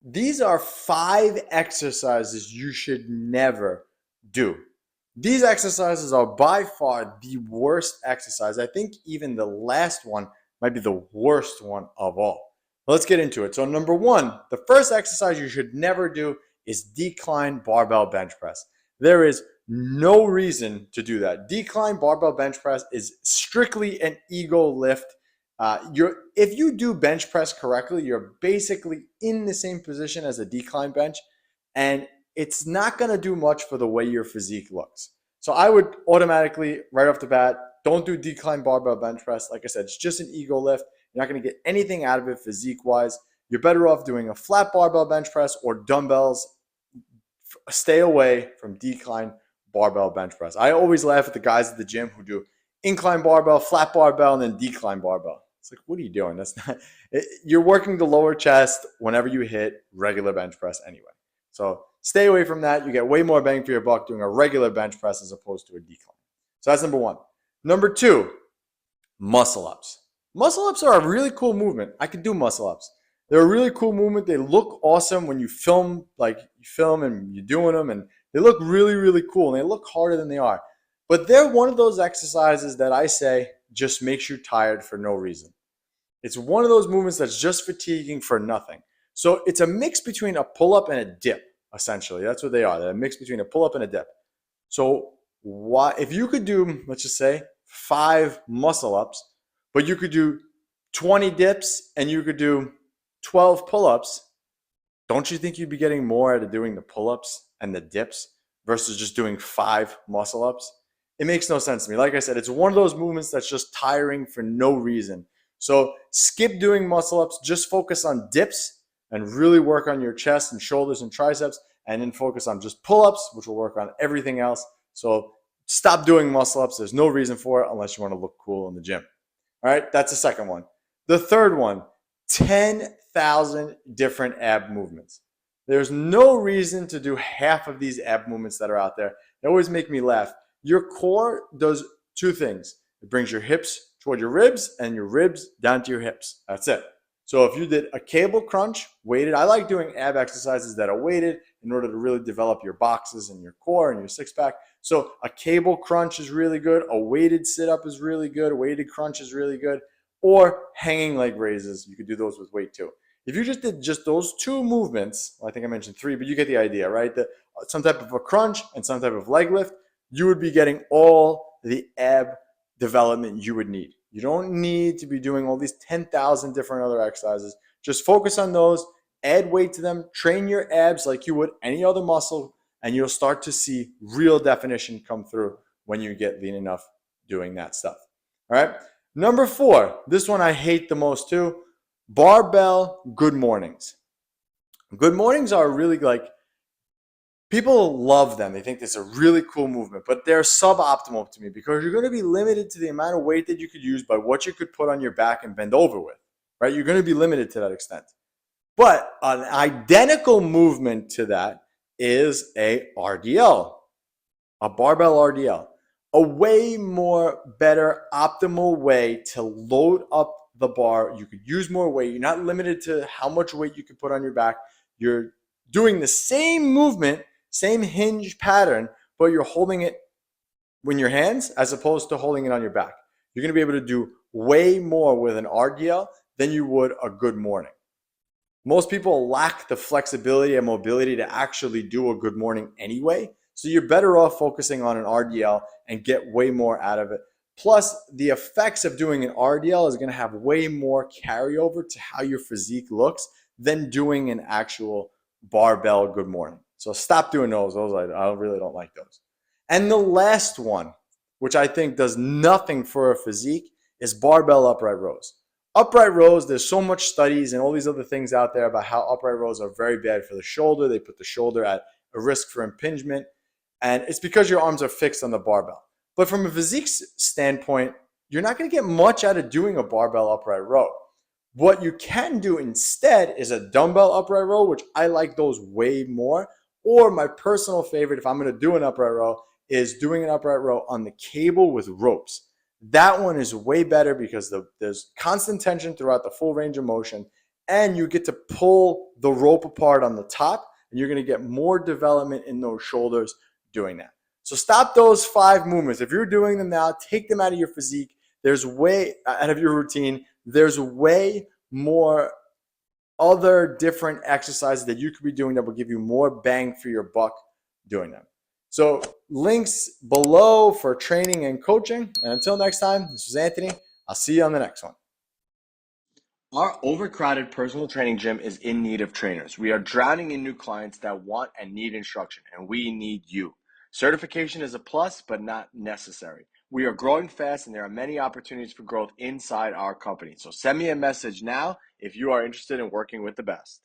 These are 5 exercises you should never do. These exercises are by far the worst exercise. I think even the last one might be the worst one of all. Let's get into it. So number 1, the first exercise you should never do is decline barbell bench press. There is no reason to do that. Decline barbell bench press is strictly an ego lift. If you do bench press correctly, you're basically in the same position as a decline bench, and it's not going to do much for the way your physique looks. So I would automatically, right off the bat, don't do decline barbell bench press. Like I said, it's just an ego lift. You're not going to get anything out of it physique-wise. You're better off doing a flat barbell bench press or dumbbells. Stay away from decline barbell bench press. I always laugh at the guys at the gym who do incline barbell, flat barbell, and then decline barbell. It's like, what are you doing? That's not. You're working the lower chest whenever you hit regular bench press anyway. So stay away from that. You get way more bang for your buck doing a regular bench press as opposed to a decline. So that's number 1. Number 2, muscle ups. Muscle ups are a really cool movement. I can do muscle ups. They're a really cool movement. They look awesome when you film, and you're doing them, and they look really, really cool, and they look harder than they are. But they're one of those exercises that I say just makes you tired for no reason. It's one of those movements that's just fatiguing for nothing. So it's a mix between a pull-up and a dip, essentially. That's what they are. They're a mix between a pull-up and a dip. So if you could do, let's just say, 5 muscle-ups, but you could do 20 dips and you could do 12 pull-ups, don't you think you'd be getting more out of doing the pull-ups and the dips versus just doing 5 muscle-ups? It makes no sense to me. Like I said, it's one of those movements that's just tiring for no reason. So skip doing muscle-ups, just focus on dips and really work on your chest and shoulders and triceps, and then focus on just pull-ups, which will work on everything else. So stop doing muscle-ups. There's no reason for it unless you want to look cool in the gym. All right, that's the second one. The third one, 10,000 different ab movements. There's no reason to do half of these ab movements that are out there. They always make me laugh. Your core does 2 things. It brings your hips toward your ribs and your ribs down to your hips. That's it. So if you did a cable crunch, weighted, I like doing ab exercises that are weighted in order to really develop your boxes and your core and your six-pack. So a cable crunch is really good. A weighted sit-up is really good. A weighted crunch is really good. Or hanging leg raises. You could do those with weight too. If you just did just those 2 movements, well, I think I mentioned 3, but you get the idea, right? Some type of a crunch and some type of leg lift, you would be getting all the ab development you would need. You don't need to be doing all these 10,000 different other exercises. Just focus on those, add weight to them, train your abs like you would any other muscle, and you'll start to see real definition come through when you get lean enough doing that stuff. All right. Number 4, this one I hate the most too, barbell good mornings. Good mornings are really people love them. They think this is a really cool movement, but they're suboptimal to me because you're going to be limited to the amount of weight that you could use by what you could put on your back and bend over with, right? You're going to be limited to that extent. But an identical movement to that is a RDL, a barbell RDL, a way more better optimal way to load up the bar. You could use more weight. You're not limited to how much weight you could put on your back. You're doing the same movement, same hinge pattern, but you're holding it in your hands as opposed to holding it on your back. You're going to be able to do way more with an RDL than you would a good morning. Most people lack the flexibility and mobility to actually do a good morning anyway. So you're better off focusing on an RDL and get way more out of it. Plus, the effects of doing an RDL is going to have way more carryover to how your physique looks than doing an actual barbell good morning. So stop doing those. I really don't like those. And the last one, which I think does nothing for a physique, is barbell upright rows. Upright rows, there's so much studies and all these other things out there about how upright rows are very bad for the shoulder. They put the shoulder at a risk for impingement. And it's because your arms are fixed on the barbell. But from a physique standpoint, you're not going to get much out of doing a barbell upright row. What you can do instead is a dumbbell upright row, which I like those way more. Or my personal favorite, if I'm going to do an upright row, is doing an upright row on the cable with ropes. That one is way better because there's constant tension throughout the full range of motion, and you get to pull the rope apart on the top, and you're going to get more development in those shoulders doing that. So stop those 5 movements. If you're doing them now, take them out of your physique. There's way out of your routine. There's way more other different exercises that you could be doing that will give you more bang for your buck doing them. So links below for training and coaching. And until next time, this was Anthony. I'll see you on the next one. Our overcrowded personal training gym is in need of trainers. We are drowning in new clients that want and need instruction, and we need you. Certification is a plus, but not necessary. We are growing fast, and there are many opportunities for growth inside our company. So send me a message now if you are interested in working with the best.